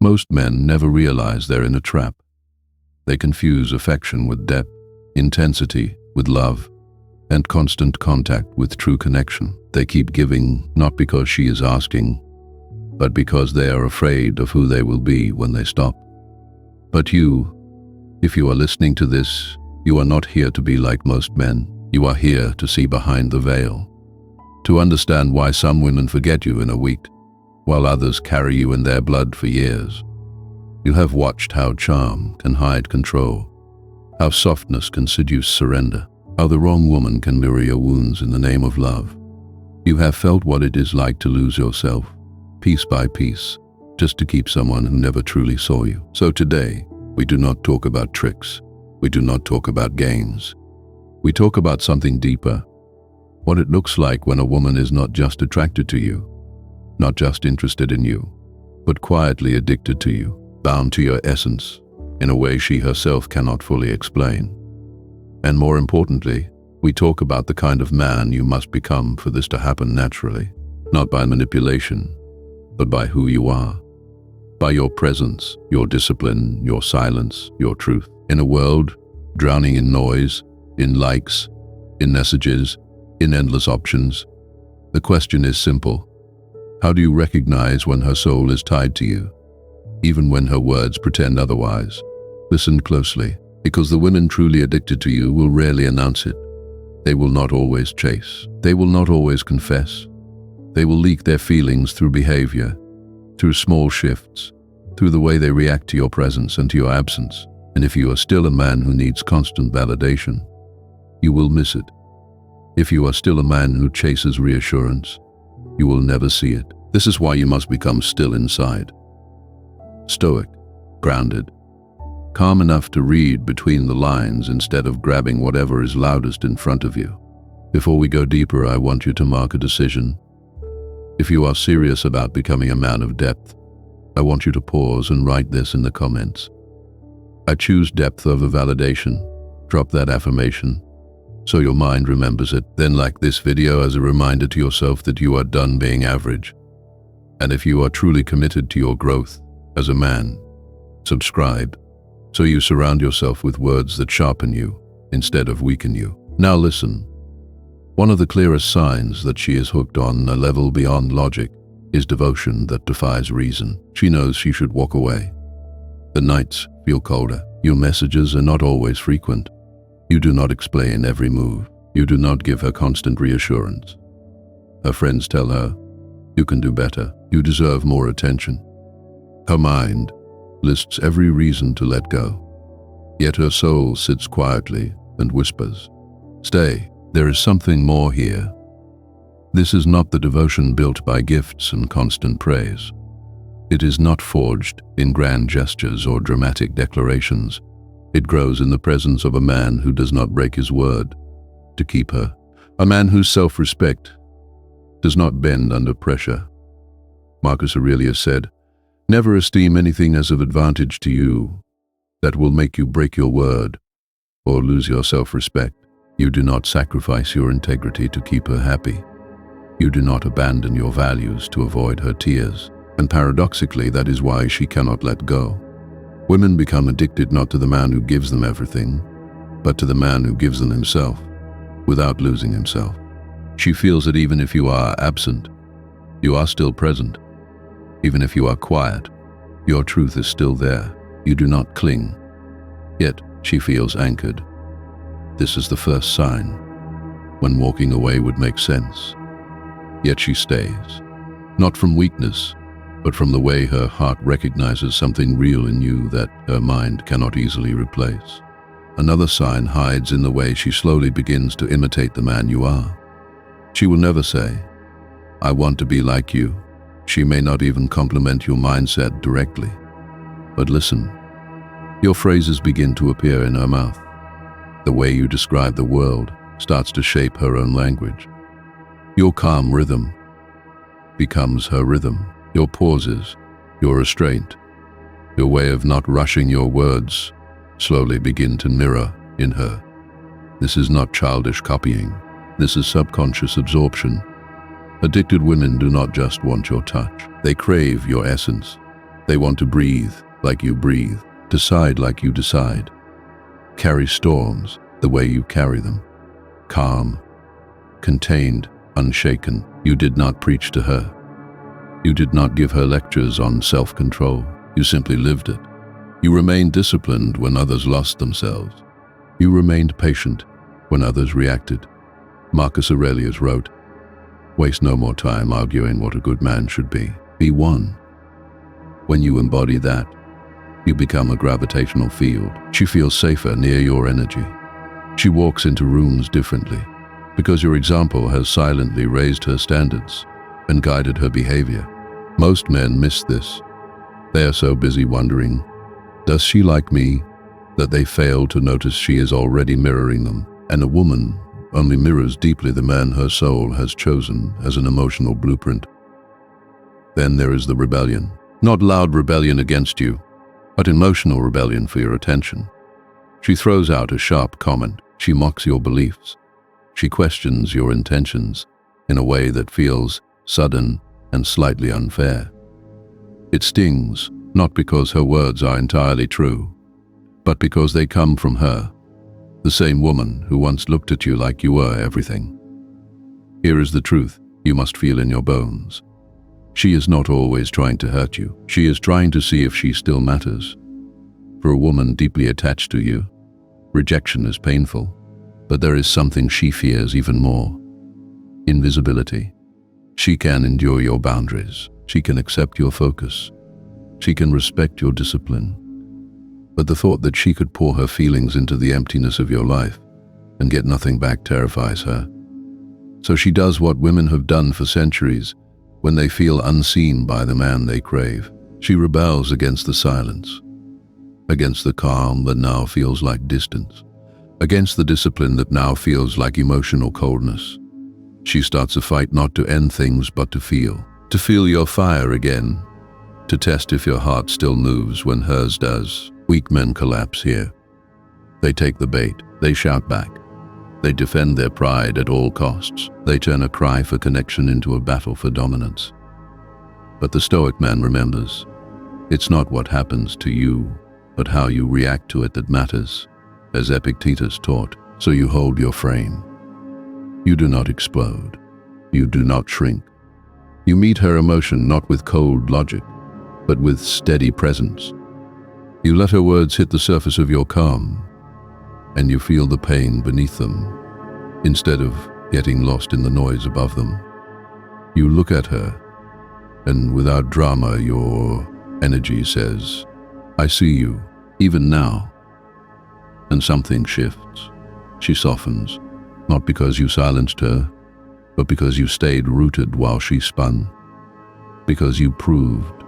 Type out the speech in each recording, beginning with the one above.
Most men never realize they're in a trap. They confuse affection with depth, intensity with love, and constant contact with true connection. They keep giving not because she is asking, but because they are afraid of who they will be when they stop. But you, if you are listening to this, you are not here to be like most men. You are here to see behind the veil, to understand why some women forget you in a week, while others carry you in their blood for years. You have watched how charm can hide control, how softness can seduce surrender, how the wrong woman can mirror your wounds in the name of love. You have felt what it is like to lose yourself, piece by piece, just to keep someone who never truly saw you. So today, we do not talk about tricks. We do not talk about games. We talk about something deeper, what it looks like when a woman is not just attracted to you, not just interested in you, but quietly addicted to you, bound to your essence, in a way she herself cannot fully explain. And more importantly, we talk about the kind of man you must become for this to happen naturally, not by manipulation, but by who you are, by your presence, your discipline, your silence, your truth. In a world drowning in noise, in likes, in messages, in endless options, the question is simple. How do you recognize when her soul is tied to you, even when her words pretend otherwise? Listen closely, because the women truly addicted to you will rarely announce it. They will not always chase. They will not always confess. They will leak their feelings through behavior, through small shifts, through the way they react to your presence and to your absence. And if you are still a man who needs constant validation, you will miss it. If you are still a man who chases reassurance, you will never see it. This is why you must become still inside. Stoic, grounded, calm enough to read between the lines instead of grabbing whatever is loudest in front of you. Before we go deeper, I want you to mark a decision. If you are serious about becoming a man of depth, I want you to pause and write this in the comments. I choose depth over validation. Drop that affirmation, so your mind remembers it. Then like this video as a reminder to yourself that you are done being average. And if you are truly committed to your growth as a man, subscribe, so you surround yourself with words that sharpen you instead of weaken you. Now listen. One of the clearest signs that she is hooked on a level beyond logic is devotion that defies reason. She knows she should walk away. The nights feel colder. Your messages are not always frequent. You do not explain every move. You do not give her constant reassurance. Her friends tell her, you can do better. You deserve more attention. Her mind lists every reason to let go. Yet her soul sits quietly and whispers, stay, there is something more here. This is not the devotion built by gifts and constant praise. It is not forged in grand gestures or dramatic declarations. It grows in the presence of a man who does not break his word to keep her, a man whose self-respect does not bend under pressure. Marcus Aurelius said, never esteem anything as of advantage to you that will make you break your word or lose your self-respect. You do not sacrifice your integrity to keep her happy. You do not abandon your values to avoid her tears. And paradoxically, that is why she cannot let go. Women become addicted not to the man who gives them everything, but to the man who gives them himself, without losing himself. She feels that even if you are absent, you are still present. Even if you are quiet, your truth is still there. You do not cling. Yet she feels anchored. This is the first sign, when walking away would make sense. Yet she stays, not from weakness, but from the way her heart recognizes something real in you that her mind cannot easily replace. Another sign hides in the way she slowly begins to imitate the man you are. She will never say, I want to be like you. She may not even compliment your mindset directly. But listen, your phrases begin to appear in her mouth. The way you describe the world starts to shape her own language. Your calm rhythm becomes her rhythm. Your pauses, your restraint, your way of not rushing your words slowly begin to mirror in her. This is not childish copying. This is subconscious absorption. Addicted women do not just want your touch. They crave your essence. They want to breathe like you breathe, decide like you decide, carry storms the way you carry them. Calm, contained, unshaken. You did not preach to her. You did not give her lectures on self-control. You simply lived it. You remained disciplined when others lost themselves. You remained patient when others reacted. Marcus Aurelius wrote, "Waste no more time arguing what a good man should be. Be one." When you embody that, you become a gravitational field. She feels safer near your energy. She walks into rooms differently because your example has silently raised her standards and guided her behavior. Most men miss this. They are so busy wondering, does she like me, that they fail to notice she is already mirroring them. And a woman only mirrors deeply the man her soul has chosen as an emotional blueprint. Then there is the rebellion. Not loud rebellion against you, but emotional rebellion for your attention. She throws out a sharp comment. She mocks your beliefs. She questions your intentions in a way that feels sudden and slightly unfair. It stings, not because her words are entirely true, but because they come from her, the same woman who once looked at you like you were everything. Here is the truth you must feel in your bones. She is not always trying to hurt you. She is trying to see if she still matters. For a woman deeply attached to you, rejection is painful, but there is something she fears even more: invisibility. She can endure your boundaries. She can accept your focus. She can respect your discipline. But the thought that she could pour her feelings into the emptiness of your life and get nothing back terrifies her. So she does what women have done for centuries when they feel unseen by the man they crave. She rebels against the silence, against the calm that now feels like distance, against the discipline that now feels like emotional coldness. She starts a fight not to end things but to feel your fire again, to test if your heart still moves when hers does. Weak men collapse here. They take the bait, they shout back, they defend their pride at all costs. They turn a cry for connection into a battle for dominance. But the Stoic man remembers, it's not what happens to you, but how you react to it that matters, as Epictetus taught. So you hold your frame. You do not explode. You do not shrink. You meet her emotion not with cold logic, but with steady presence. You let her words hit the surface of your calm, and you feel the pain beneath them, instead of getting lost in the noise above them. You look at her, and without drama, your energy says, "I see you, even now." And something shifts. She softens, not because you silenced her, but because you stayed rooted while she spun, because you proved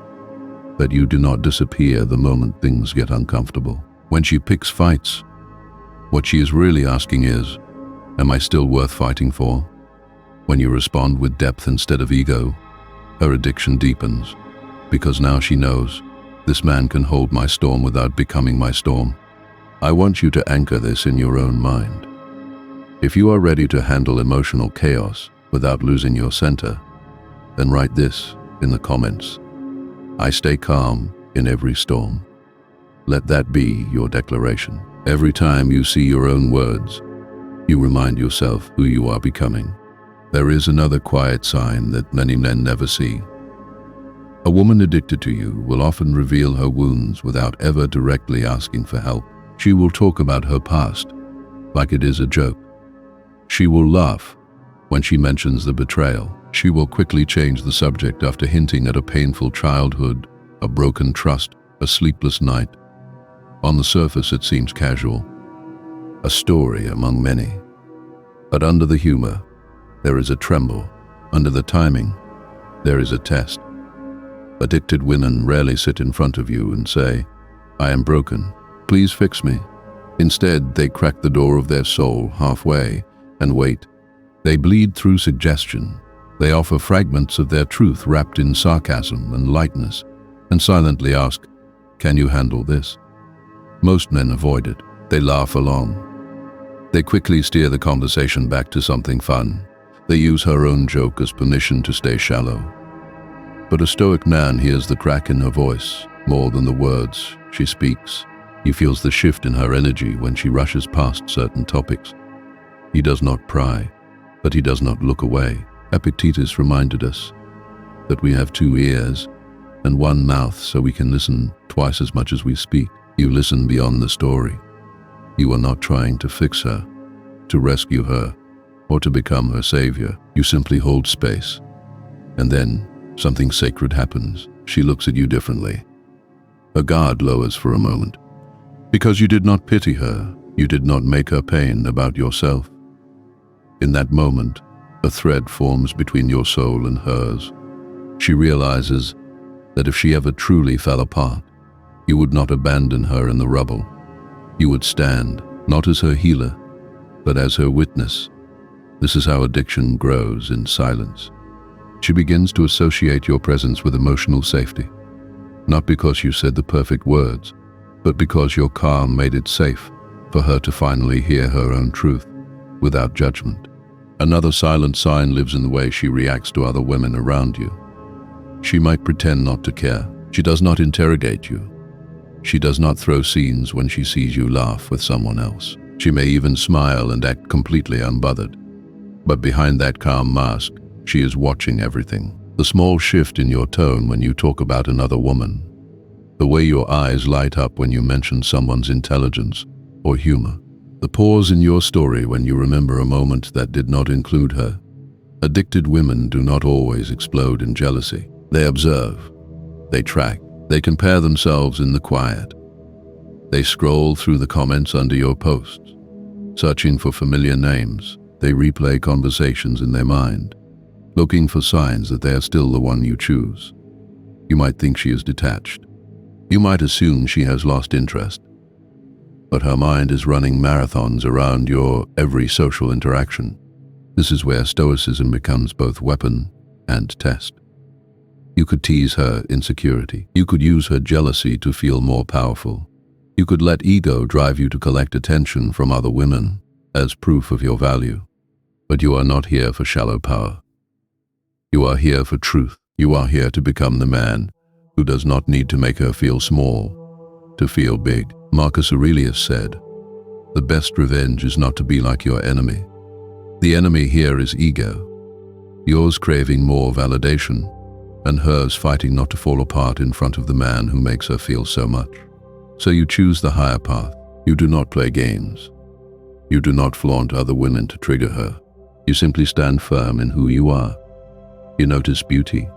that you do not disappear the moment things get uncomfortable. When she picks fights, what she is really asking is, am I still worth fighting for? When you respond with depth instead of ego, her addiction deepens, because now she knows, this man can hold my storm without becoming my storm. I want you to anchor this in your own mind. If you are ready to handle emotional chaos without losing your center, then write this in the comments: I stay calm in every storm. Let that be your declaration. Every time you see your own words, you remind yourself who you are becoming. There is another quiet sign that many men never see. A woman addicted to you will often reveal her wounds without ever directly asking for help. She will talk about her past like it is a joke. She will laugh when she mentions the betrayal. She will quickly change the subject after hinting at a painful childhood, a broken trust, a sleepless night. On the surface, it seems casual, a story among many. But under the humor, there is a tremble. Under the timing, there is a test. Addicted women rarely sit in front of you and say, I am broken, please fix me. Instead, they crack the door of their soul halfway and wait. They bleed through suggestion. They offer fragments of their truth wrapped in sarcasm and lightness, and silently ask, can you handle this? Most men avoid it. They laugh along. They quickly steer the conversation back to something fun. They use her own joke as permission to stay shallow. But a Stoic man hears the crack in her voice. more than the words she speaks. He feels the shift in her energy when she rushes past certain topics. He does not pry, but he does not look away. Epictetus reminded us that we have 2 ears and 1 mouth, so we can listen twice as much as we speak. You listen beyond the story. You are not trying to fix her, to rescue her, or to become her savior. You simply hold space. And then something sacred happens. She looks at you differently. Her guard lowers for a moment. Because you did not pity her, you did not make her pain about yourself. In that moment, a thread forms between your soul and hers. She realizes that if she ever truly fell apart, you would not abandon her in the rubble. You would stand, not as her healer, but as her witness. This is how addiction grows in silence. She begins to associate your presence with emotional safety, not because you said the perfect words, but because your calm made it safe for her to finally hear her own truth without judgment. Another silent sign lives in the way she reacts to other women around you. She might pretend not to care. She does not interrogate you. She does not throw scenes when she sees you laugh with someone else. She may even smile and act completely unbothered. But behind that calm mask, she is watching everything. The small shift in your tone when you talk about another woman, the way your eyes light up when you mention someone's intelligence or humor, the pause in your story when you remember a moment that did not include her. Addicted women do not always explode in jealousy. They observe, they track, they compare themselves in the quiet. They scroll through the comments under your posts, searching for familiar names. They replay conversations in their mind, looking for signs that they are still the one you choose. You might think she is detached. You might assume she has lost interest. But her mind is running marathons around your every social interaction. This is where Stoicism becomes both weapon and test. You could tease her insecurity. You could use her jealousy to feel more powerful. You could let ego drive you to collect attention from other women as proof of your value. But you are not here for shallow power. You are here for truth. You are here to become the man who does not need to make her feel small, to feel big. Marcus Aurelius said, "The best revenge is not to be like your enemy." The enemy here is ego, yours craving more validation, and hers fighting not to fall apart in front of the man who makes her feel so much. So you choose the higher path. You do not play games. You do not flaunt other women to trigger her. You simply stand firm in who you are. You notice beauty,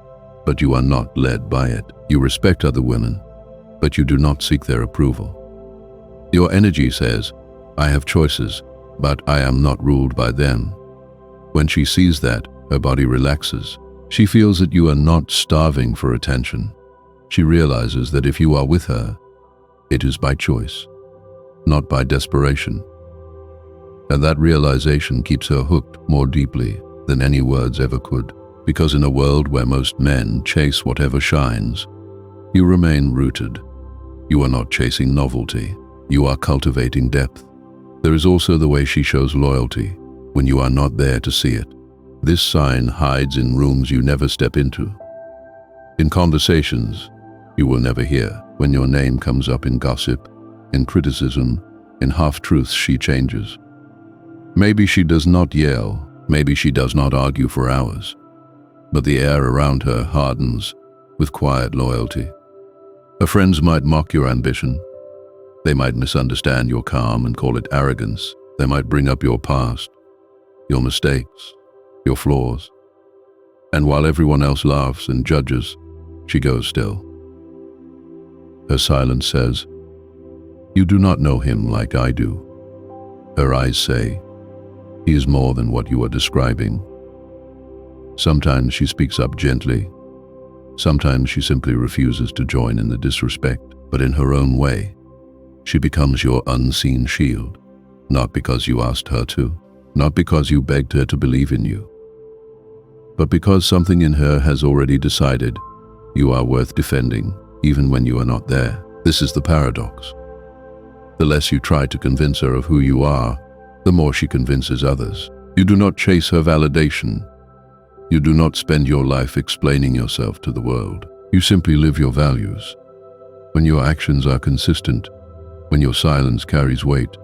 but you are not led by it. You respect other women, but you do not seek their approval. Your energy says, "I have choices, but I am not ruled by them." When she sees that, her body relaxes. She feels that you are not starving for attention. She realizes that if you are with her, it is by choice, not by desperation. And that realization keeps her hooked more deeply than any words ever could. Because in a world where most men chase whatever shines, you remain rooted. You are not chasing novelty. You are cultivating depth. There is also the way she shows loyalty when you are not there to see it. This sign hides in rooms you never step into, in conversations you will never hear. When your name comes up in gossip, in criticism, in half-truths, she changes. Maybe she does not yell, maybe she does not argue for hours, but the air around her hardens with quiet loyalty. Her friends might mock your ambition. They might misunderstand your calm and call it arrogance. They might bring up your past, your mistakes, your flaws. And while everyone else laughs and judges, she goes still. Her silence says, "You do not know him like I do." Her eyes say, "He is more than what you are describing." Sometimes she speaks up gently. Sometimes she simply refuses to join in the disrespect, but in her own way, she becomes your unseen shield, not because you asked her to, not because you begged her to believe in you, but because something in her has already decided you are worth defending, even when you are not there. This is the paradox. The less you try to convince her of who you are, the more she convinces others. You do not chase her validation. You do not spend your life explaining yourself to the world. You simply live your values. when your actions are consistent, when your silence carries weight,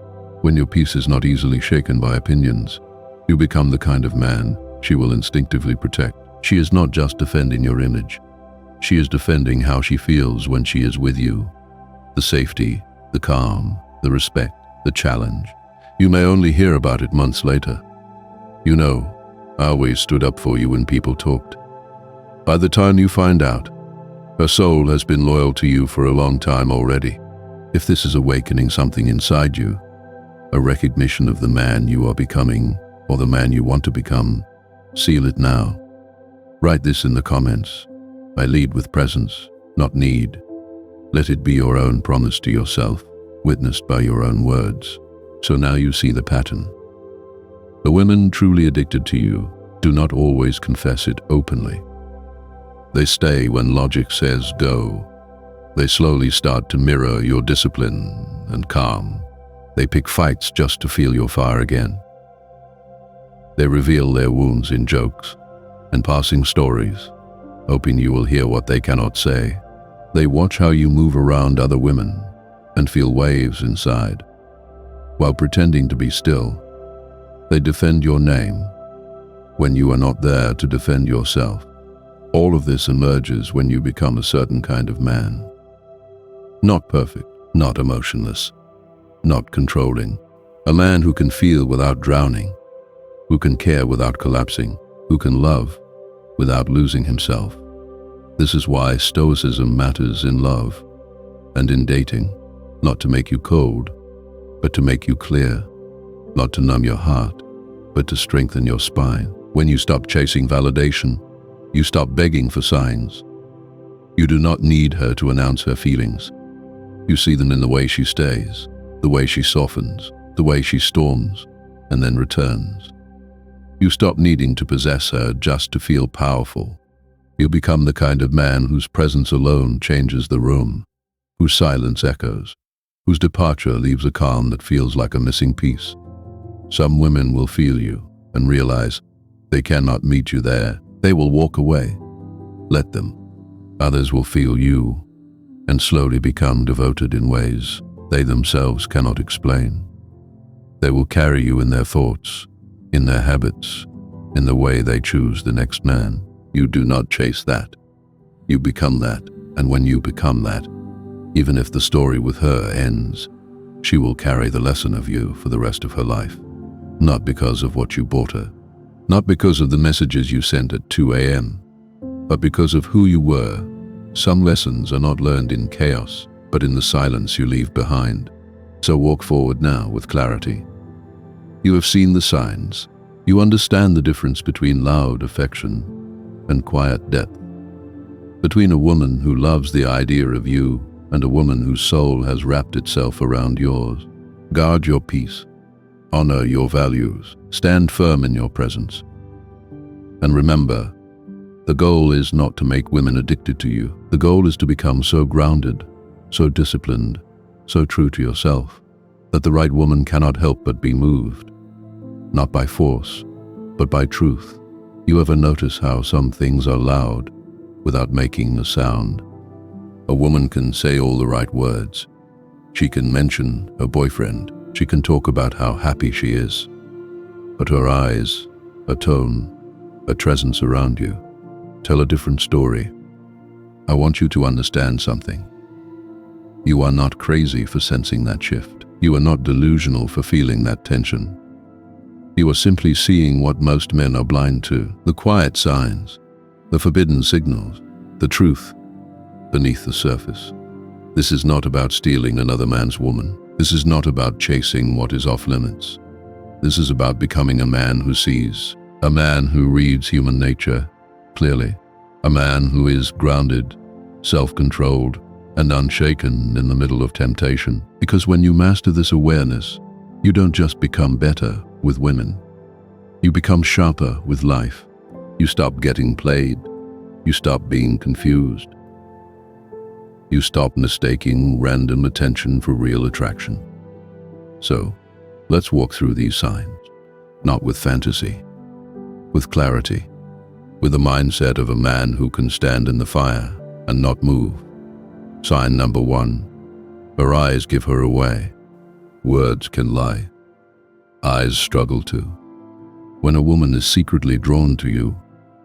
when your peace is not easily shaken by opinions, you become the kind of man she will instinctively protect. She is not just defending your image. She is defending how she feels when she is with you. The safety, the calm, the respect, the challenge. You may only hear about it months later. You know, I always stood up for you when people talked. By the time you find out, her soul has been loyal to you for a long time already. If this is awakening something inside you, a recognition of the man you are becoming or the man you want to become, seal it now. Write this in the comments. I lead with presence, not need. Let it be your own promise to yourself, witnessed by your own words. So now you see the pattern. The women truly addicted to you do not always confess it openly. They stay when logic says go. They slowly start to mirror your discipline and calm. They pick fights just to feel your fire again. They reveal their wounds in jokes and passing stories, hoping you will hear what they cannot say. They watch how you move around other women and feel waves inside. While pretending to be still, they defend your name when you are not there to defend yourself. All of this emerges when you become a certain kind of man. Not perfect, not emotionless, not controlling. A man who can feel without drowning, who can care without collapsing, who can love without losing himself. This is why Stoicism matters in love and in dating, not to make you cold, but to make you clear, not to numb your heart, but to strengthen your spine. When you stop chasing validation, you stop begging for signs. You do not need her to announce her feelings. You see them in the way she stays, the way she softens, the way she storms, and then returns. You stop needing to possess her just to feel powerful. You become the kind of man whose presence alone changes the room, whose silence echoes, whose departure leaves a calm that feels like a missing piece. Some women will feel you and realize they cannot meet you there. They will walk away. Let them. Others will feel you and slowly become devoted in ways they themselves cannot explain. They will carry you in their thoughts, in their habits, in the way they choose the next man. You do not chase that. You become that, and when you become that, even if the story with her ends, she will carry the lesson of you for the rest of her life. Not because of what you bought her, not because of the messages you sent at 2 a.m., but because of who you were. Some lessons are not learned in chaos, but in the silence you leave behind. So walk forward now with clarity. You have seen the signs. You understand the difference between loud affection and quiet depth, between a woman who loves the idea of you and a woman whose soul has wrapped itself around yours. Guard your peace. Honor your values. Stand firm in your presence. And remember, the goal is not to make women addicted to you. The goal is to become so grounded, so disciplined, so true to yourself, that the right woman cannot help but be moved, not by force, but by truth. You ever notice how some things are loud without making a sound? A woman can say all the right words. She can mention her boyfriend. She can talk about how happy she is. But her eyes, her tone, her presence around you tell a different story. I want you to understand something. You are not crazy for sensing that shift. You are not delusional for feeling that tension. You are simply seeing what most men are blind to, the quiet signs, the forbidden signals, the truth beneath the surface. This is not about stealing another man's woman. This is not about chasing what is off limits. This is about becoming a man who sees, a man who reads human nature clearly, a man who is grounded, self-controlled, and unshaken in the middle of temptation. Because when you master this awareness, you don't just become better with women. You become sharper with life. You stop getting played. You stop being confused. You stop mistaking random attention for real attraction. So, let's walk through these signs, not with fantasy, with clarity, with the mindset of a man who can stand in the fire and not move. Sign number 1. Her eyes give her away. Words can lie. Eyes struggle to. When a woman is secretly drawn to you,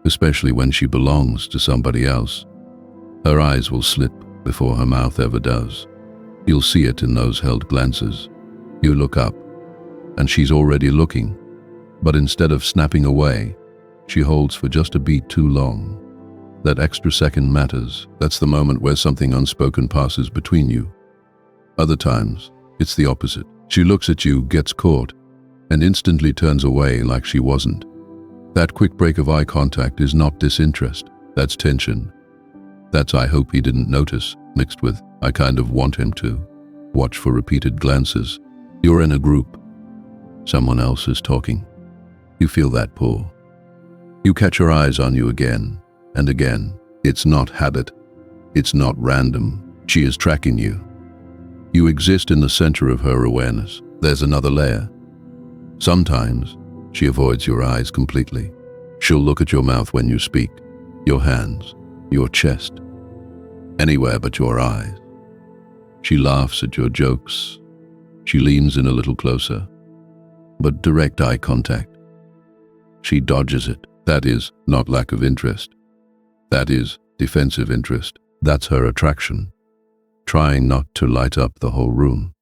especially when she belongs to somebody else, her eyes will slip before her mouth ever does. You'll see it in those held glances. You look up, and she's already looking, but instead of snapping away, she holds for just a beat too long. That extra second matters. That's the moment where something unspoken passes between you. Other times, it's the opposite. She looks at you, gets caught, and instantly turns away like she wasn't. That quick break of eye contact is not disinterest, that's tension. That's "I hope he didn't notice," mixed with "I kind of want him to." Watch for repeated glances. You're in a group. Someone else is talking. You feel that pull. You catch her eyes on you again and again. It's not habit. It's not random. She is tracking you. You exist in the center of her awareness. There's another layer. Sometimes she avoids your eyes completely. She'll look at your mouth when you speak, your hands, your chest, anywhere but your eyes. She laughs at your jokes. She leans in a little closer, but direct eye contact. She dodges it. That is not lack of interest. That is defensive interest. That's her attraction, trying not to light up the whole room.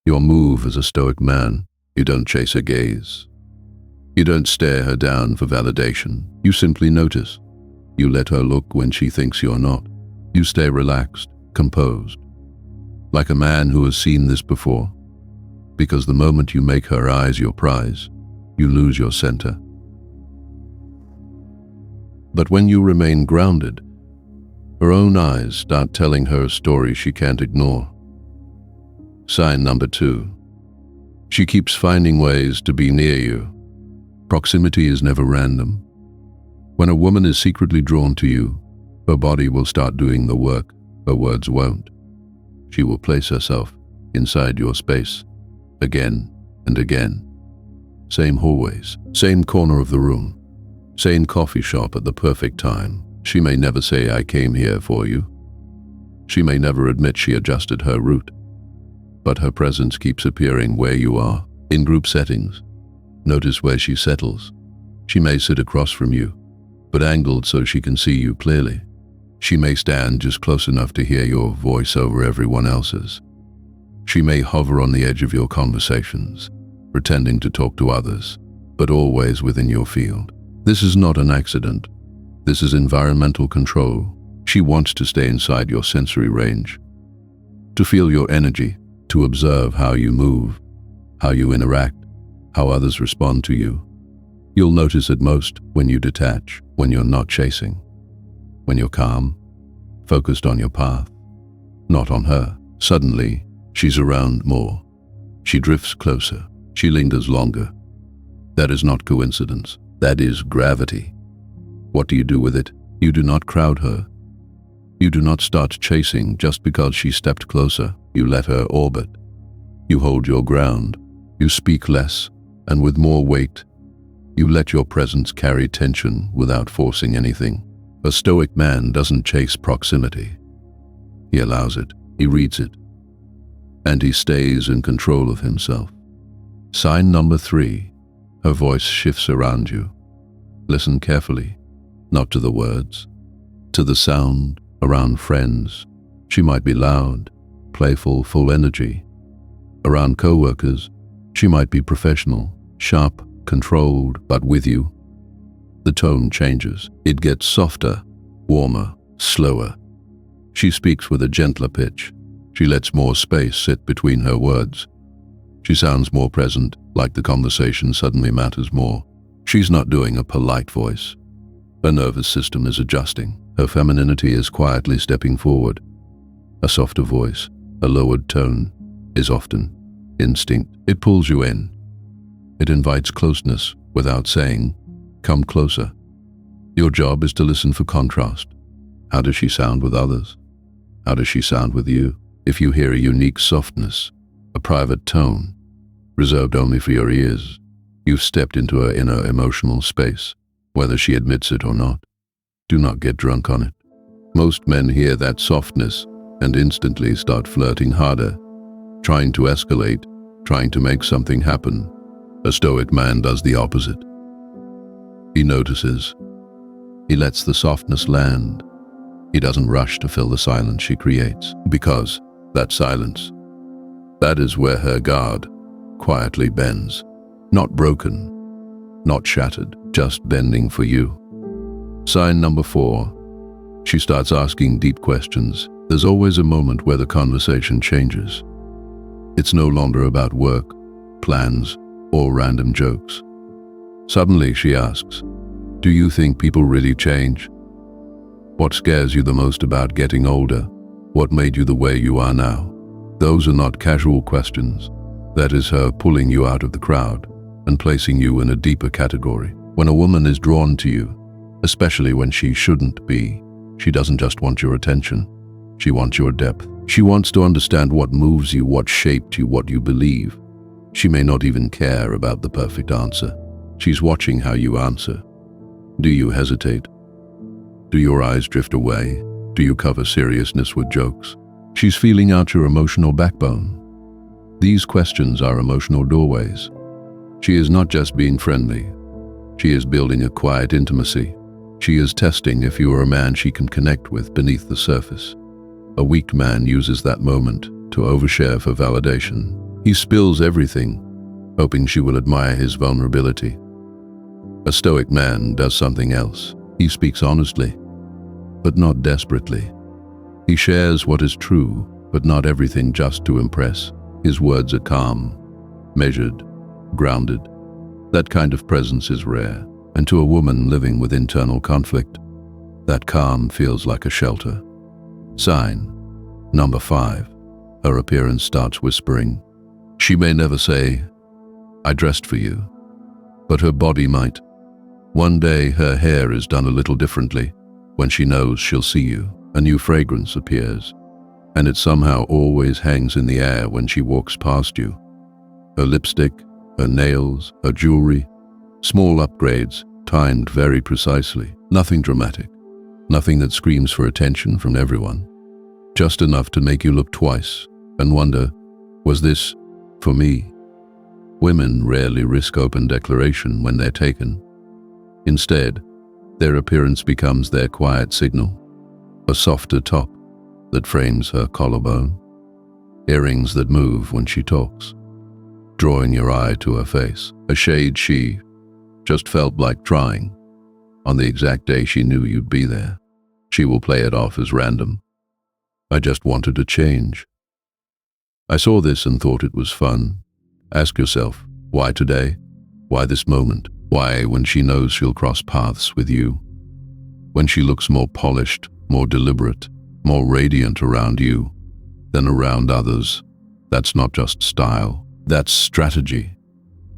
Your move as a stoic man, you don't chase her gaze. You don't stare her down for validation. You simply notice. You let her look when she thinks you're not. You stay relaxed, composed, like a man who has seen this before. Because the moment you make her eyes your prize, you lose your center. But when you remain grounded, her own eyes start telling her a story she can't ignore. Sign number 2. She keeps finding ways to be near you. Proximity is never random. When a woman is secretly drawn to you, her body will start doing the work, her words won't. She will place herself inside your space, again and again. Same hallways, same corner of the room, same coffee shop at the perfect time. She may never say, "I came here for you." She may never admit she adjusted her route, but her presence keeps appearing where you are. In group settings, notice where she settles. She may sit across from you, but angled so she can see you clearly. She may stand just close enough to hear your voice over everyone else's. She may hover on the edge of your conversations, pretending to talk to others, but always within your field. This is not an accident. This is environmental control. She wants to stay inside your sensory range, to feel your energy, to observe how you move, how you interact, how others respond to you. You'll notice it most when you detach, when you're not chasing, when you're calm, focused on your path, not on her. Suddenly, she's around more. She drifts closer. She lingers longer. That is not coincidence. That is gravity. What do you do with it? You do not crowd her. You do not start chasing just because she stepped closer. You let her orbit. You hold your ground. You speak less and with more weight. You let your presence carry tension without forcing anything. A stoic man doesn't chase proximity. He allows it. He reads it. And he stays in control of himself. Sign number 3. Her voice shifts around you. Listen carefully, not to the words, to the sound around friends. She might be loud, playful, full energy. Around co-workers, she might be professional, sharp, controlled, but with you, the tone changes. It gets softer, warmer, slower. She speaks with a gentler pitch. She lets more space sit between her words. She sounds more present, like the conversation suddenly matters more. She's not doing a polite voice. Her nervous system is adjusting. Her femininity is quietly stepping forward. A softer voice, a lowered tone, is often instinct. It pulls you in. It invites closeness without saying, "Come closer." Your job is to listen for contrast. How does she sound with others? How does she sound with you? If you hear a unique softness, a private tone, reserved only for your ears, you've stepped into her inner emotional space, whether she admits it or not. Do not get drunk on it. Most men hear that softness and instantly start flirting harder, trying to escalate, trying to make something happen. A Stoic man does the opposite. He notices. He lets the softness land. He doesn't rush to fill the silence she creates, because that silence, that is where her guard quietly bends. Not broken, not shattered, just bending for you. Sign number 4. She starts asking deep questions. There's always a moment where the conversation changes. It's no longer about work, plans, or random jokes. Suddenly she asks, "Do you think people really change? What scares you the most about getting older? What made you the way you are now?" Those are not casual questions. That is her pulling you out of the crowd and placing you in a deeper category. When a woman is drawn to you, especially when she shouldn't be, she doesn't just want your attention. She wants your depth. She wants to understand what moves you, what shaped you, what you believe. She may not even care about the perfect answer. She's watching how you answer. Do you hesitate? Do your eyes drift away? Do you cover seriousness with jokes? She's feeling out your emotional backbone. These questions are emotional doorways. She is not just being friendly. She is building a quiet intimacy. She is testing if you are a man she can connect with beneath the surface. A weak man uses that moment to overshare for validation. He spills everything, hoping she will admire his vulnerability. A Stoic man does something else. He speaks honestly, but not desperately. He shares what is true, but not everything just to impress. His words are calm, measured, grounded. That kind of presence is rare, and to a woman living with internal conflict, that calm feels like a shelter. Sign number 5. Her appearance starts whispering. She may never say, "I dressed for you," but her body might. One day her hair is done a little differently. When she knows she'll see you, a new fragrance appears, and it somehow always hangs in the air when she walks past you. Her lipstick, her nails, her jewelry, small upgrades, timed very precisely. Nothing dramatic, nothing that screams for attention from everyone. Just enough to make you look twice and wonder, was this for me? Women rarely risk open declaration when they're taken. Instead, their appearance becomes their quiet signal. A softer top that frames her collarbone, earrings that move when she talks, drawing your eye to her face, a shade she just felt like trying on the exact day she knew you'd be there. She will play it off as random. "I just wanted to change. I saw this and thought it was fun." Ask yourself, why today? Why this moment? Why when she knows she'll cross paths with you? When she looks more polished, more deliberate, more radiant around you than around others? That's not just style, that's strategy.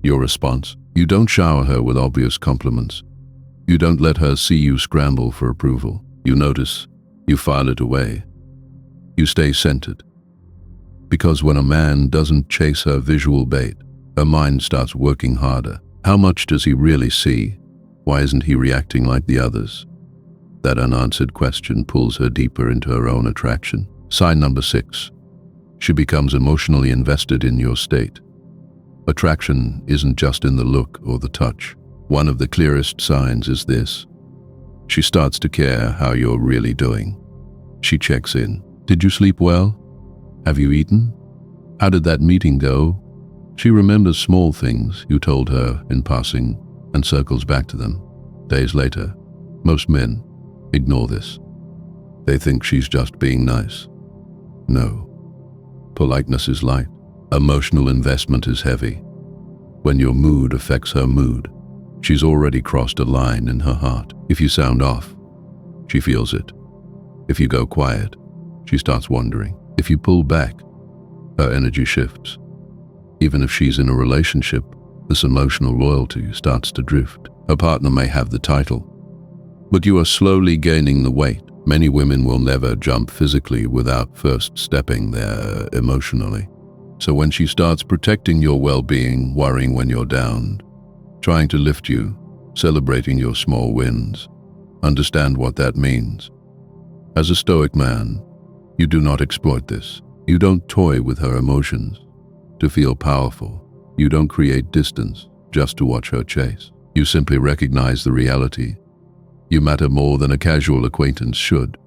Your response? You don't shower her with obvious compliments. You don't let her see you scramble for approval. You notice, you file it away. You stay centered. Because when a man doesn't chase her visual bait, her mind starts working harder. How much does he really see? Why isn't he reacting like the others? That unanswered question pulls her deeper into her own attraction. Sign number 6. She becomes emotionally invested in your state. Attraction isn't just in the look or the touch. One of the clearest signs is this. She starts to care how you're really doing. She checks in. Did you sleep well? Have you eaten? How did that meeting go? She remembers small things you told her in passing and circles back to them. Days later, most men ignore this. They think she's just being nice. No. Politeness is light. Emotional investment is heavy. When your mood affects her mood, she's already crossed a line in her heart. If you sound off, she feels it. If you go quiet, she starts wondering. If you pull back, her energy shifts. Even if she's in a relationship, this emotional loyalty starts to drift. Her partner may have the title, but you are slowly gaining the weight. Many women will never jump physically without first stepping there emotionally. So when she starts protecting your well-being, worrying when you're down, trying to lift you, celebrating your small wins, understand what that means. As a Stoic man, You do not exploit this. You don't toy with her emotions to feel powerful. You don't create distance just to watch her chase. You simply recognize the reality. You matter more than a casual acquaintance should.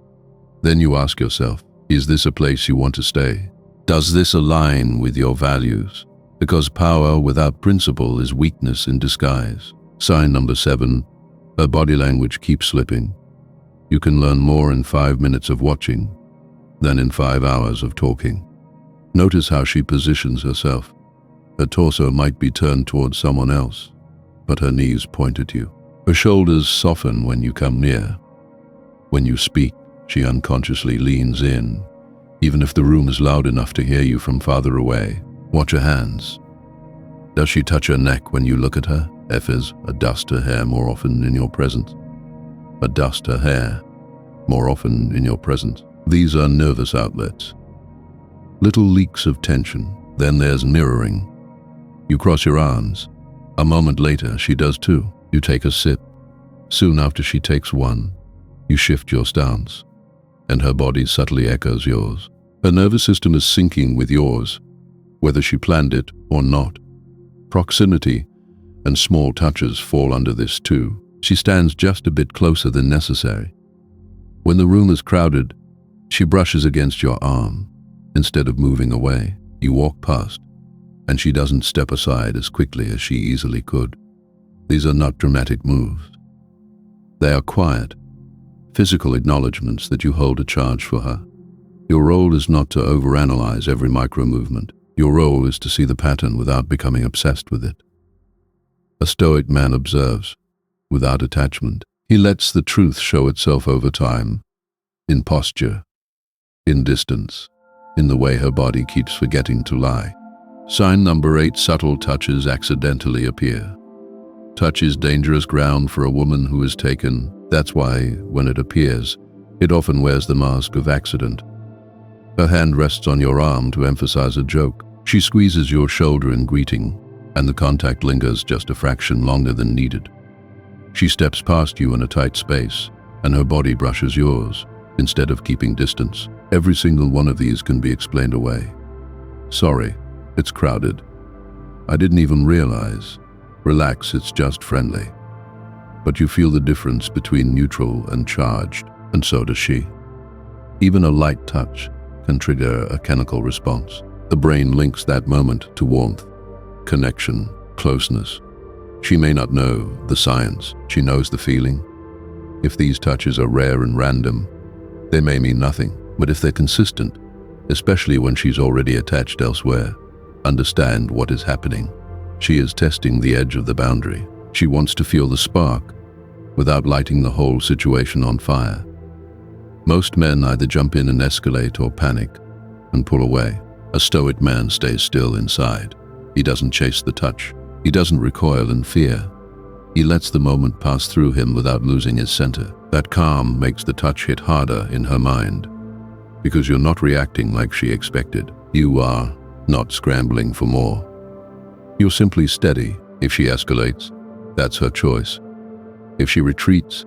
Then you ask yourself, is this a place you want to stay? Does this align with your values? Because power without principle is weakness in disguise. Sign number 7, her body language keeps slipping. You can learn more in 5 minutes of watching than in 5 hours of talking. Notice how she positions herself. Her torso might be turned towards someone else, but her knees point at you. Her shoulders soften when you come near. When you speak, she unconsciously leans in, even if the room is loud enough to hear you from farther away. Watch her hands. Does she touch her neck when you look at her? Effers, adust her hair more often in your presence. Adust her hair more often in your presence. These are nervous outlets. Little leaks of tension. Then there's mirroring. You cross your arms. A moment later, she does too. You take a sip. Soon after she takes one, you shift your stance, and her body subtly echoes yours. Her nervous system is syncing with yours, whether she planned it or not. Proximity and small touches fall under this too. She stands just a bit closer than necessary. When the room is crowded, she brushes against your arm. Instead of moving away, you walk past, and she doesn't step aside as quickly as she easily could. These are not dramatic moves. They are quiet, physical acknowledgments that you hold a charge for her. Your role is not to overanalyze every micro-movement. Your role is to see the pattern without becoming obsessed with it. A Stoic man observes, without attachment. He lets the truth show itself over time, in posture, in distance, in the way her body keeps forgetting to lie. Sign number 8, subtle touches accidentally appear. Touch is dangerous ground for a woman who is taken. That's why, when it appears, it often wears the mask of accident. Her hand rests on your arm to emphasize a joke. She squeezes your shoulder in greeting, and the contact lingers just a fraction longer than needed. She steps past you in a tight space, and her body brushes yours, instead of keeping distance. Every single one of these can be explained away. Sorry, it's crowded. I didn't even realize. Relax, it's just friendly. But you feel the difference between neutral and charged, and so does she. Even a light touch can trigger a chemical response. The brain links that moment to warmth, connection, closeness. She may not know the science, she knows the feeling. If these touches are rare and random, they may mean nothing. But if they're consistent, especially when she's already attached elsewhere, understand what is happening. She is testing the edge of the boundary. She wants to feel the spark without lighting the whole situation on fire. Most men either jump in and escalate or panic and pull away. A Stoic man stays still inside. He doesn't chase the touch. He doesn't recoil in fear. He lets the moment pass through him without losing his center. That calm makes the touch hit harder in her mind, because you're not reacting like she expected. You are not scrambling for more. You're simply steady. If she escalates, that's her choice. If she retreats,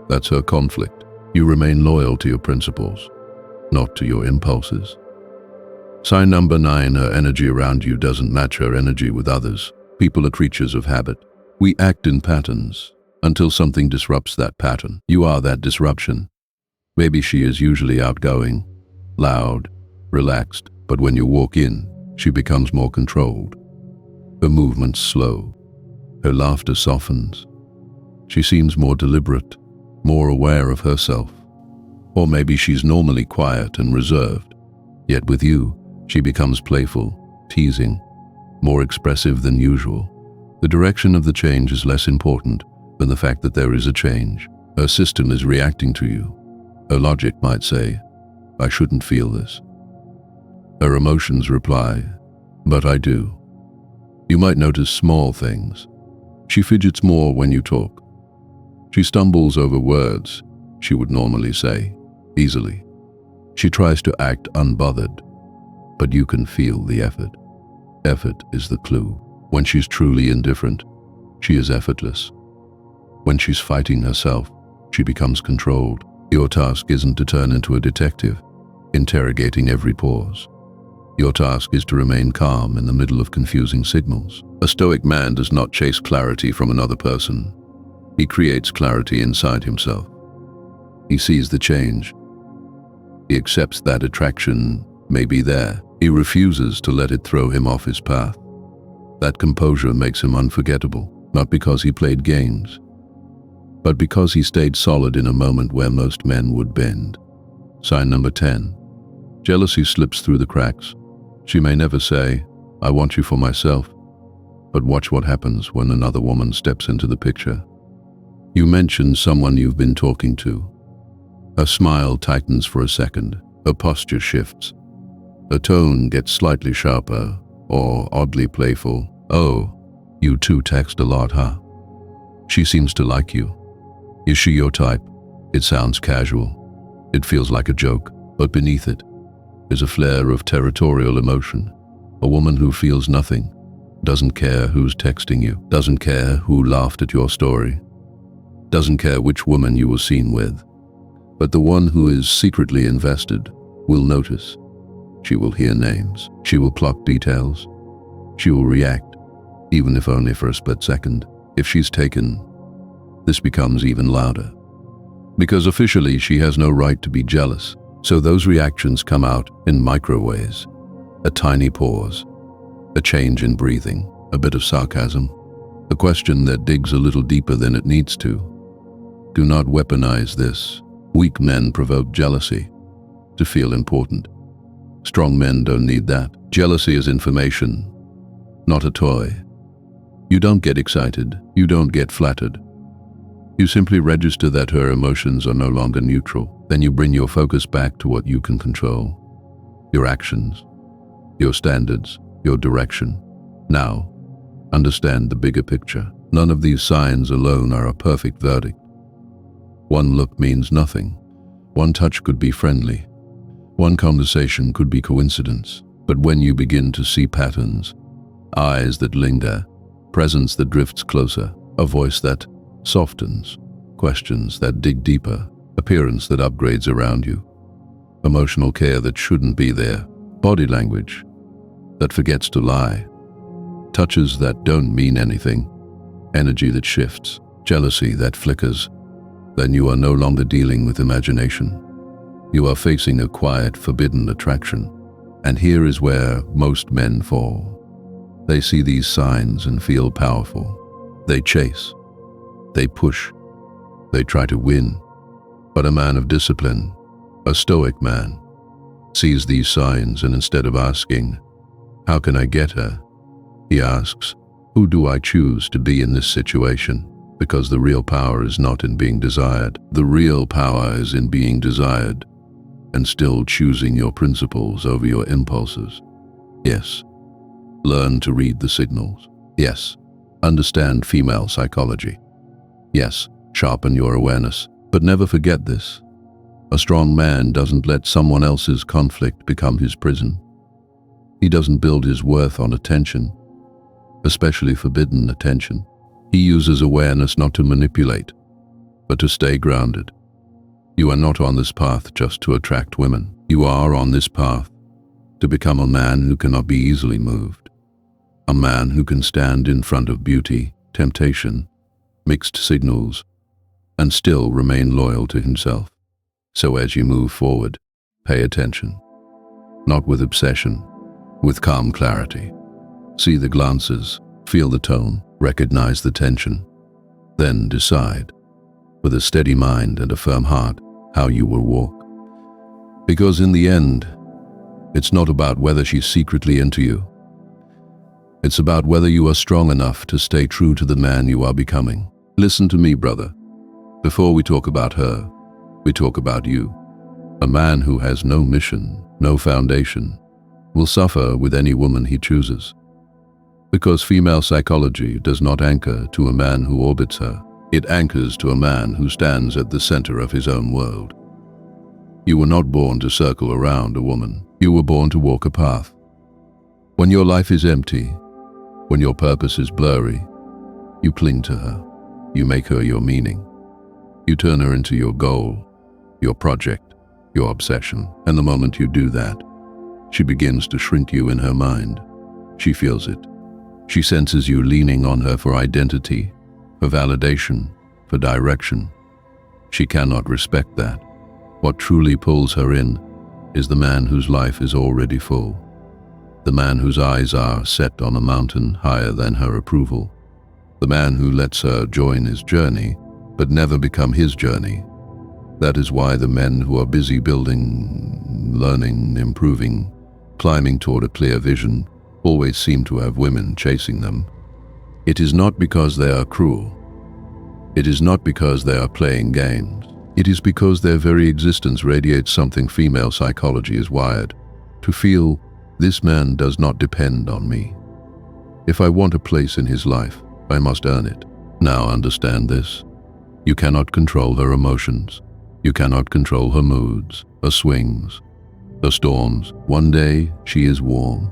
that's her conflict. You remain loyal to your principles, not to your impulses. Sign number 9, her energy around you doesn't match her energy with others. People are creatures of habit. We act in patterns until something disrupts that pattern. You are that disruption. Maybe she is usually outgoing, loud, relaxed, but when you walk in, she becomes more controlled. Her movements slow. Her laughter softens. She seems more deliberate, more aware of herself. Or maybe she's normally quiet and reserved, yet with you, she becomes playful, teasing, more expressive than usual. The direction of the change is less important than the fact that there is a change. Her system is reacting to you. Her logic might say, I shouldn't feel this. Her emotions reply, but I do. You might notice small things. She fidgets more when you talk. She stumbles over words she would normally say, easily. She tries to act unbothered, but you can feel the effort. Effort is the clue. When she's truly indifferent, she is effortless. When she's fighting herself, she becomes controlled. Your task isn't to turn into a detective. interrogating every pause. Your task is to remain calm in the middle of confusing signals. A Stoic man does not chase clarity from another person. He creates clarity inside himself. He sees the change. He accepts that attraction may be there. He refuses to let it throw him off his path. That composure makes him unforgettable, not because he played games, but because he stayed solid in a moment where most men would bend. Sign number 10. Jealousy slips through the cracks. She may never say, "I want you for myself," but watch what happens when another woman steps into the picture. You mention someone you've been talking to. Her smile tightens for a second. Her posture shifts. Her tone gets slightly sharper or oddly playful. "Oh, you two text a lot, huh? She seems to like you. Is she your type?" It sounds casual. It feels like a joke, but beneath it is a flare of territorial emotion. A woman who feels nothing, doesn't care who's texting you, doesn't care who laughed at your story, doesn't care which woman you were seen with. But the one who is secretly invested will notice. She will hear names. She will pluck details. She will react, even if only for a split second. If she's taken, this becomes even louder. Because officially she has no right to be jealous. So those reactions come out in micro ways. A tiny pause, a change in breathing, a bit of sarcasm, a question that digs a little deeper than it needs to. Do not weaponize this. Weak men provoke jealousy to feel important. Strong men don't need that. Jealousy is information, not a toy. You don't get excited. You don't get flattered. You simply register that her emotions are no longer neutral. Then you bring your focus back to what you can control. Your actions, your standards, your direction. Now, understand the bigger picture. None of these signs alone are a perfect verdict. One look means nothing. One touch could be friendly. One conversation could be coincidence. But when you begin to see patterns, eyes that linger, presence that drifts closer, a voice that softens, questions that dig deeper, appearance that upgrades around you, emotional care that shouldn't be there, body language that forgets to lie, touches that don't mean anything, energy that shifts, jealousy that flickers, then you are no longer dealing with imagination. You are facing a quiet, forbidden attraction. And here is where most men fall. They see these signs and feel powerful. They chase. They push. They try to win. But a man of discipline, a Stoic man, sees these signs and instead of asking, "How can I get her?" he asks, "Who do I choose to be in this situation?" Because the real power is not in being desired. The real power is in being desired and still choosing your principles over your impulses. Yes, learn to read the signals. Yes, understand female psychology. Yes, sharpen your awareness. But never forget this. A strong man doesn't let someone else's conflict become his prison. He doesn't build his worth on attention, especially forbidden attention. He uses awareness not to manipulate, but to stay grounded. You are not on this path just to attract women. You are on this path to become a man who cannot be easily moved. A man who can stand in front of beauty, temptation, mixed signals, and still remain loyal to himself. So as you move forward, pay attention. Not with obsession, with calm clarity. See the glances, feel the tone, recognize the tension. Then decide, with a steady mind and a firm heart, how you will walk. Because in the end, it's not about whether she's secretly into you. It's about whether you are strong enough to stay true to the man you are becoming. Listen to me, brother. Before we talk about her, we talk about you. A man who has no mission, no foundation, will suffer with any woman he chooses. Because female psychology does not anchor to a man who orbits her. It anchors to a man who stands at the center of his own world. You were not born to circle around a woman. You were born to walk a path. When your life is empty, when your purpose is blurry, you cling to her. You make her your meaning. You turn her into your goal, your project, your obsession. And the moment you do that, she begins to shrink you in her mind. She feels it. She senses you leaning on her for identity, for validation, for direction. She cannot respect that. What truly pulls her in is the man whose life is already full, the man whose eyes are set on a mountain higher than her approval, the man who lets her join his journey, but never become his journey. That is why the men who are busy building, learning, improving, climbing toward a clear vision always seem to have women chasing them. It is not because they are cruel. It is not because they are playing games. It is because their very existence radiates something female psychology is wired to feel. This man does not depend on me. If I want a place in his life, I must earn it. Now understand this. You cannot control her emotions. You cannot control her moods, her swings, her storms. One day she is warm.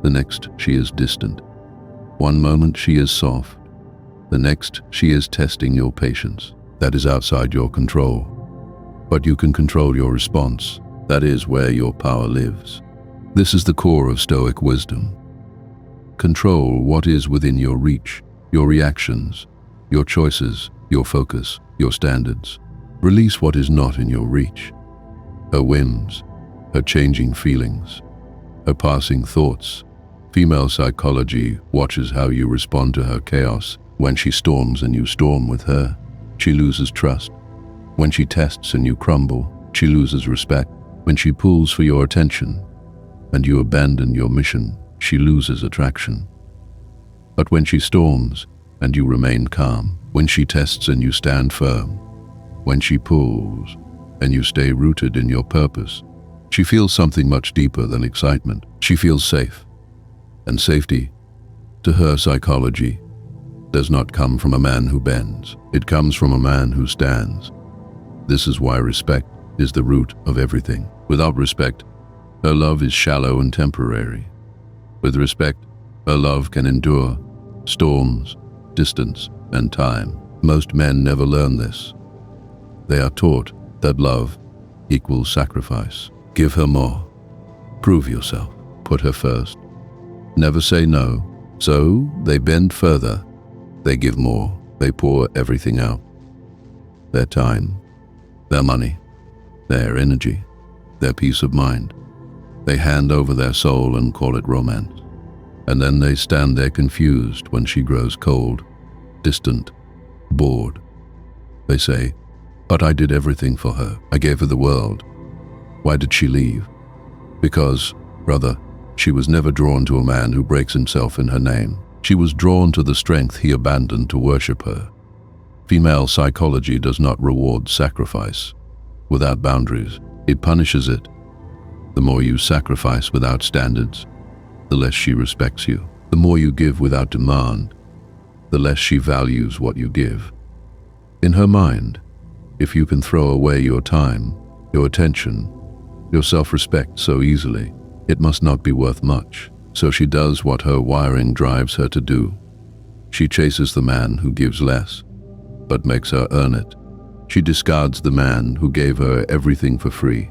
The next she is distant. One moment she is soft. The next she is testing your patience. That is outside your control. But you can control your response. That is where your power lives. This is the core of Stoic wisdom. Control what is within your reach, your reactions, your choices, your focus, your standards. Release what is not in your reach. Her whims, her changing feelings, her passing thoughts. Female psychology watches how you respond to her chaos. When she storms and you storm with her, she loses trust. When she tests and you crumble, she loses respect. When she pulls for your attention and you abandon your mission, she loses attraction. But when she storms and you remain calm, when she tests and you stand firm, when she pulls and you stay rooted in your purpose, she feels something much deeper than excitement. She feels safe. And safety, to her psychology, does not come from a man who bends. It comes from a man who stands. This is why respect is the root of everything. Without respect, her love is shallow and temporary. With respect, her love can endure storms, distance, and time. Most men never learn this. They are taught that love equals sacrifice. Give her more. Prove yourself. Put her first. Never say no. So they bend further. They give more. They pour everything out. Their time, their money, their energy, their peace of mind. They hand over their soul and call it romance. And then they stand there confused when she grows cold, distant, bored. They say, "But I did everything for her. I gave her the world. Why did she leave?" Because, brother, she was never drawn to a man who breaks himself in her name. She was drawn to the strength he abandoned to worship her. Female psychology does not reward sacrifice without boundaries. It punishes it. The more you sacrifice without standards, the less she respects you. The more you give without demand, the less she values what you give. In her mind, if you can throw away your time, your attention, your self-respect so easily, it must not be worth much. So she does what her wiring drives her to do. She chases the man who gives less, but makes her earn it. She discards the man who gave her everything for free.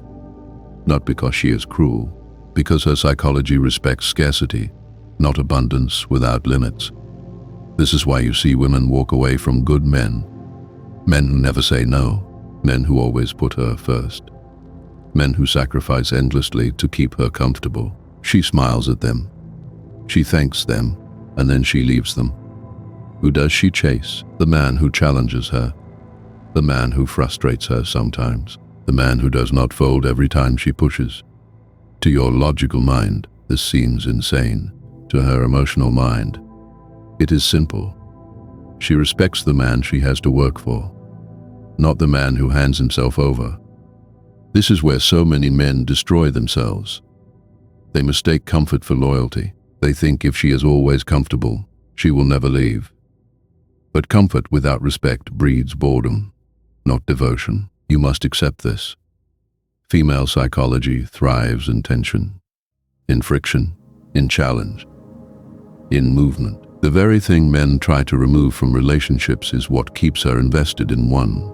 Not because she is cruel, because her psychology respects scarcity, not abundance without limits. This is why you see women walk away from good men. Men who never say no, men who always put her first. Men who sacrifice endlessly to keep her comfortable. She smiles at them. She thanks them, and then she leaves them. Who does she chase? The man who challenges her. The man who frustrates her sometimes. The man who does not fold every time she pushes. To your logical mind, this seems insane. To her emotional mind, it is simple. She respects the man she has to work for, not the man who hands himself over. This is where so many men destroy themselves. They mistake comfort for loyalty. They think if she is always comfortable, she will never leave. But comfort without respect breeds boredom, not devotion. You must accept this. Female psychology thrives in tension, in friction, in challenge, in movement. The very thing men try to remove from relationships is what keeps her invested in one.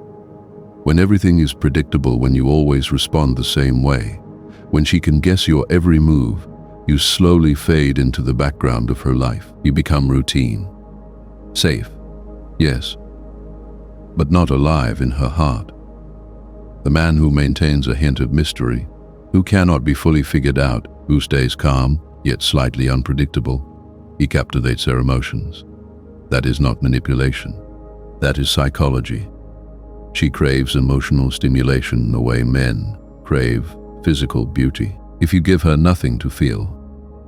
When everything is predictable, when you always respond the same way, when she can guess your every move, you slowly fade into the background of her life. You become routine. Safe, yes, but not alive in her heart. The man who maintains a hint of mystery, who cannot be fully figured out, who stays calm, yet slightly unpredictable, he captivates her emotions. That is not manipulation. That is psychology. She craves emotional stimulation the way men crave physical beauty. If you give her nothing to feel,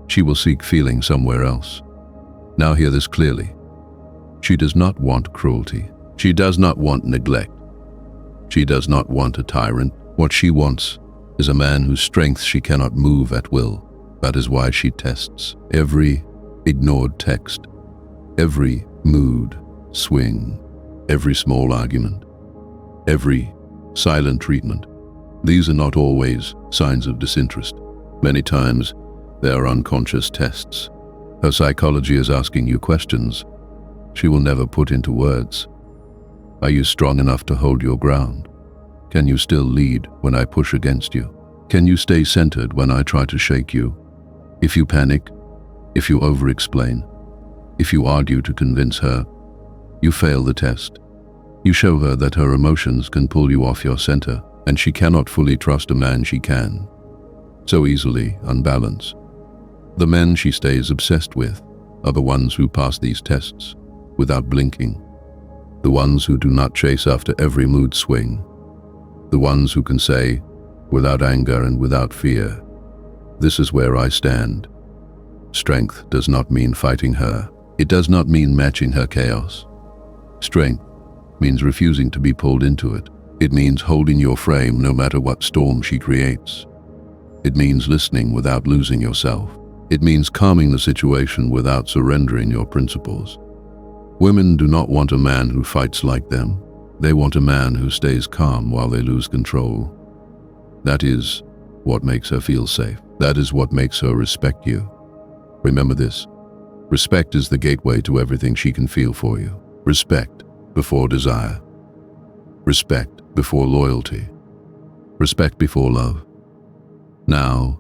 she will seek feeling somewhere else. Now hear this clearly. She does not want cruelty. She does not want neglect. She does not want a tyrant. What she wants is a man whose strength she cannot move at will. That is why she tests every ignored text, every mood swing, every small argument, every silent treatment. These are not always signs of disinterest. Many times, they are unconscious tests. Her psychology is asking you questions she will never put into words. Are you strong enough to hold your ground? Can you still lead when I push against you? Can you stay centered when I try to shake you? If you panic, if you over-explain, if you argue to convince her, you fail the test. You show her that her emotions can pull you off your center, and she cannot fully trust a man she can so easily unbalance. The men she stays obsessed with are the ones who pass these tests without blinking, the ones who do not chase after every mood swing, the ones who can say, without anger and without fear, "This is where I stand." Strength does not mean fighting her. It does not mean matching her chaos. Strength means refusing to be pulled into it. It means holding your frame no matter what storm she creates. It means listening without losing yourself. It means calming the situation without surrendering your principles. Women do not want a man who fights like them. They want a man who stays calm while they lose control. That is what makes her feel safe. That is what makes her respect you. Remember this. Respect is the gateway to everything she can feel for you. Respect before desire. Respect before loyalty. Respect before love. Now,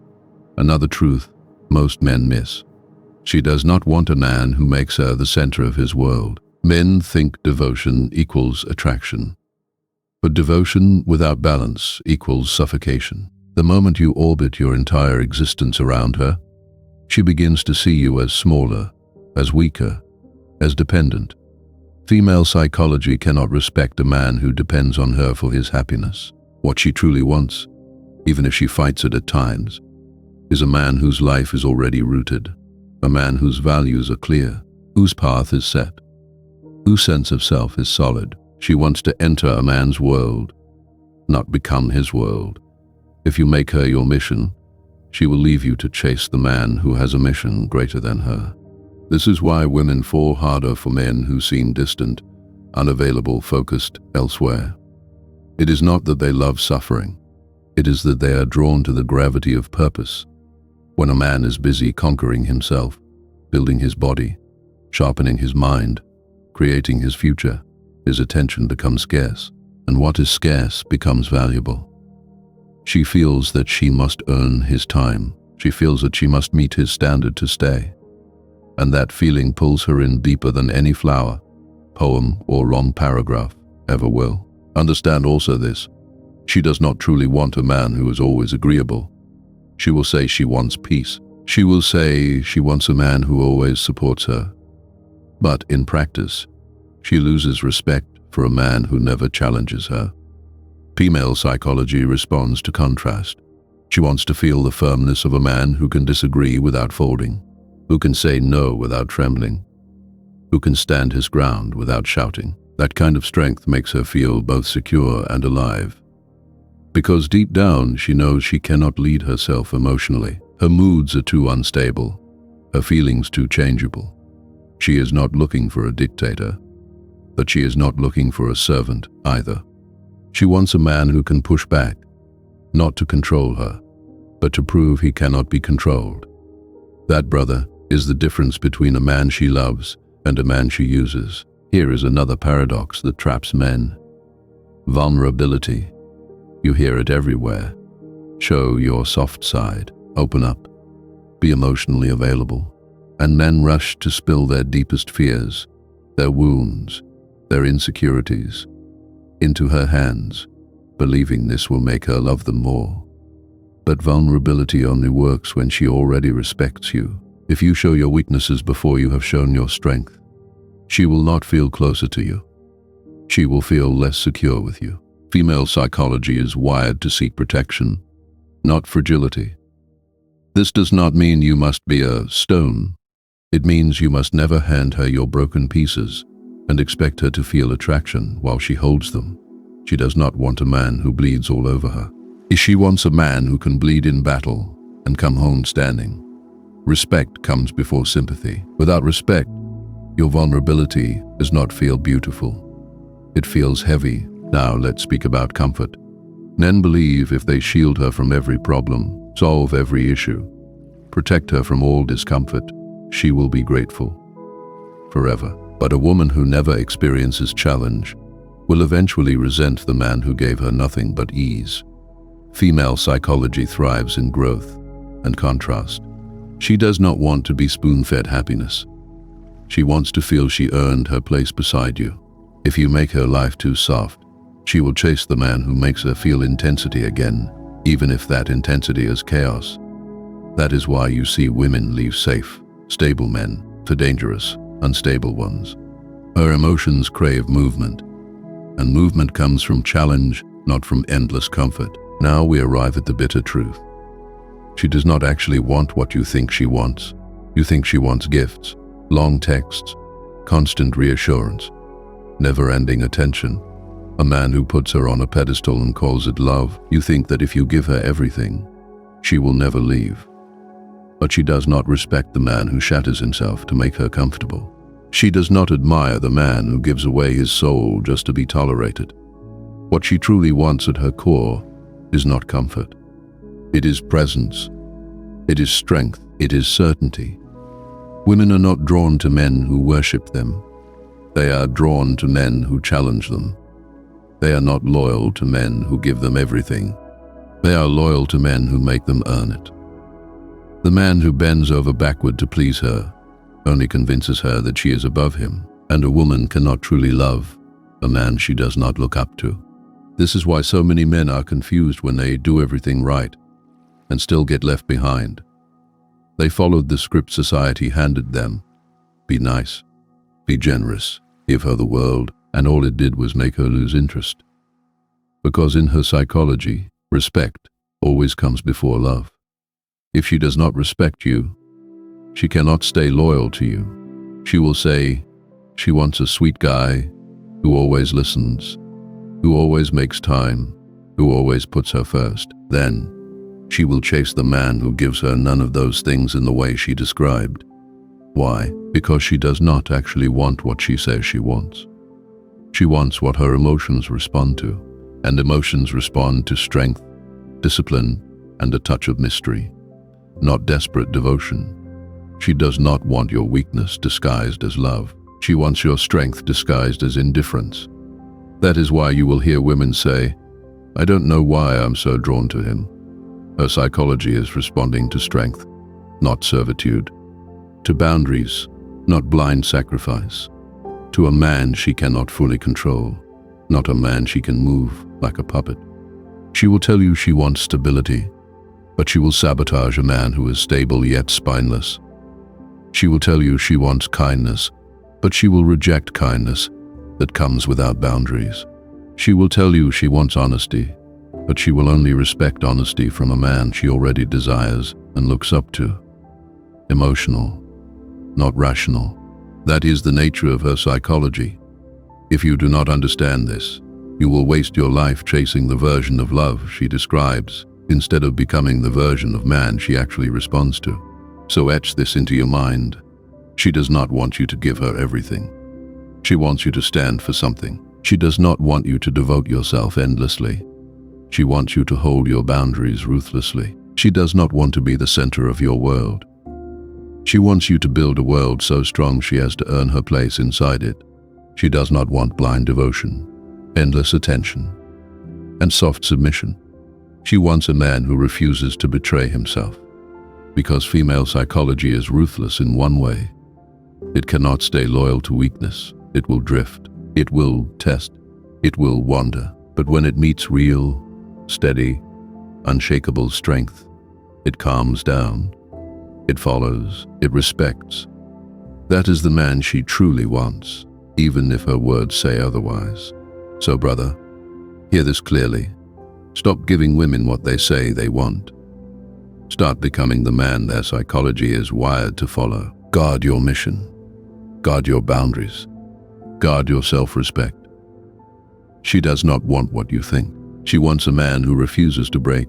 another truth most men miss. She does not want a man who makes her the center of his world. Men think devotion equals attraction. But devotion without balance equals suffocation. The moment you orbit your entire existence around her, she begins to see you as smaller, as weaker, as dependent. Female psychology cannot respect a man who depends on her for his happiness. What she truly wants, even if she fights it at times, is a man whose life is already rooted, a man whose values are clear, whose path is set, whose sense of self is solid. She wants to enter a man's world, not become his world. If you make her your mission, she will leave you to chase the man who has a mission greater than her. This is why women fall harder for men who seem distant, unavailable, focused elsewhere. It is not that they love suffering. It is that they are drawn to the gravity of purpose. When a man is busy conquering himself, building his body, sharpening his mind, creating his future, his attention becomes scarce, and what is scarce becomes valuable. She feels that she must earn his time. She feels that she must meet his standard to stay. And that feeling pulls her in deeper than any flower, poem, or long paragraph ever will. Understand also this. She does not truly want a man who is always agreeable. She will say she wants peace. She will say she wants a man who always supports her. But in practice, she loses respect for a man who never challenges her. Female psychology responds to contrast. She wants to feel the firmness of a man who can disagree without folding, who can say no without trembling, who can stand his ground without shouting. That kind of strength makes her feel both secure and alive. Because deep down, she knows she cannot lead herself emotionally. Her moods are too unstable, her feelings too changeable. She is not looking for a dictator, but she is not looking for a servant either. She wants a man who can push back, not to control her, but to prove he cannot be controlled. That, brother, is the difference between a man she loves and a man she uses. Here is another paradox that traps men. Vulnerability. You hear it everywhere. Show your soft side. Open up. Be emotionally available. And men rush to spill their deepest fears, their wounds, their insecurities, into her hands, believing this will make her love them more. But vulnerability only works when she already respects you. If you show your weaknesses before you have shown your strength, she will not feel closer to you. She will feel less secure with you. Female psychology is wired to seek protection, not fragility. This does not mean you must be a stone. It means you must never hand her your broken pieces and expect her to feel attraction while she holds them. She does not want a man who bleeds all over her. She wants a man who can bleed in battle and come home standing. Respect comes before sympathy. Without respect, your vulnerability does not feel beautiful. It feels heavy. Now let's speak about comfort. Men believe if they shield her from every problem, solve every issue, protect her from all discomfort, she will be grateful forever. But a woman who never experiences challenge will eventually resent the man who gave her nothing but ease. Female psychology thrives in growth and contrast. She does not want to be spoon-fed happiness. She wants to feel she earned her place beside you. If you make her life too soft, she will chase the man who makes her feel intensity again, even if that intensity is chaos. That is why you see women leave safe, stable men for dangerous, unstable ones. Her emotions crave movement, and movement comes from challenge, not from endless comfort. Now we arrive at the bitter truth. She does not actually want what you think she wants. You think she wants gifts, long texts, constant reassurance, never-ending attention. A man who puts her on a pedestal and calls it love. You think that if you give her everything, she will never leave. But she does not respect the man who shatters himself to make her comfortable. She does not admire the man who gives away his soul just to be tolerated. What she truly wants at her core is not comfort. It is presence. It is strength. It is certainty. Women are not drawn to men who worship them. They are drawn to men who challenge them. They are not loyal to men who give them everything. They are loyal to men who make them earn it. The man who bends over backward to please her only convinces her that she is above him, and a woman cannot truly love a man she does not look up to. This is why so many men are confused when they do everything right and still get left behind. They followed the script society handed them. Be nice, be generous, give her the world, and all it did was make her lose interest. Because in her psychology, respect always comes before love. If she does not respect you, she cannot stay loyal to you. She will say she wants a sweet guy who always listens, who always makes time, who always puts her first. Then she will chase the man who gives her none of those things in the way she described. Why? Because she does not actually want what she says she wants. She wants what her emotions respond to, and emotions respond to strength, discipline, and a touch of mystery, not desperate devotion. She does not want your weakness disguised as love. She wants your strength disguised as indifference. That is why you will hear women say, "I don't know why I'm so drawn to him." Her psychology is responding to strength, not servitude, to boundaries, not blind sacrifice, to a man she cannot fully control, not a man she can move like a puppet. She will tell you she wants stability, but she will sabotage a man who is stable yet spineless. She will tell you she wants kindness, but she will reject kindness that comes without boundaries. She will tell you she wants honesty, but she will only respect honesty from a man she already desires and looks up to. Emotional, not rational. That is the nature of her psychology. If you do not understand this, you will waste your life chasing the version of love she describes, instead of becoming the version of man she actually responds to. So etch this into your mind. She does not want you to give her everything. She wants you to stand for something. She does not want you to devote yourself endlessly. She wants you to hold your boundaries ruthlessly. She does not want to be the center of your world. She wants you to build a world so strong she has to earn her place inside it. She does not want blind devotion. endless attention, and soft submission. She wants a man who refuses to betray himself. Because female psychology is ruthless in one way. It cannot stay loyal to weakness. It will drift. It will test. It will wander. But when it meets real, steady, unshakable strength, it calms down. It follows. It respects. That is the man she truly wants, even if her words say otherwise. So, brother, hear this clearly. Stop giving women what they say they want. Start becoming the man their psychology is wired to follow. Guard your mission. Guard your boundaries. Guard your self-respect. She does not want what you think. She wants a man who refuses to break.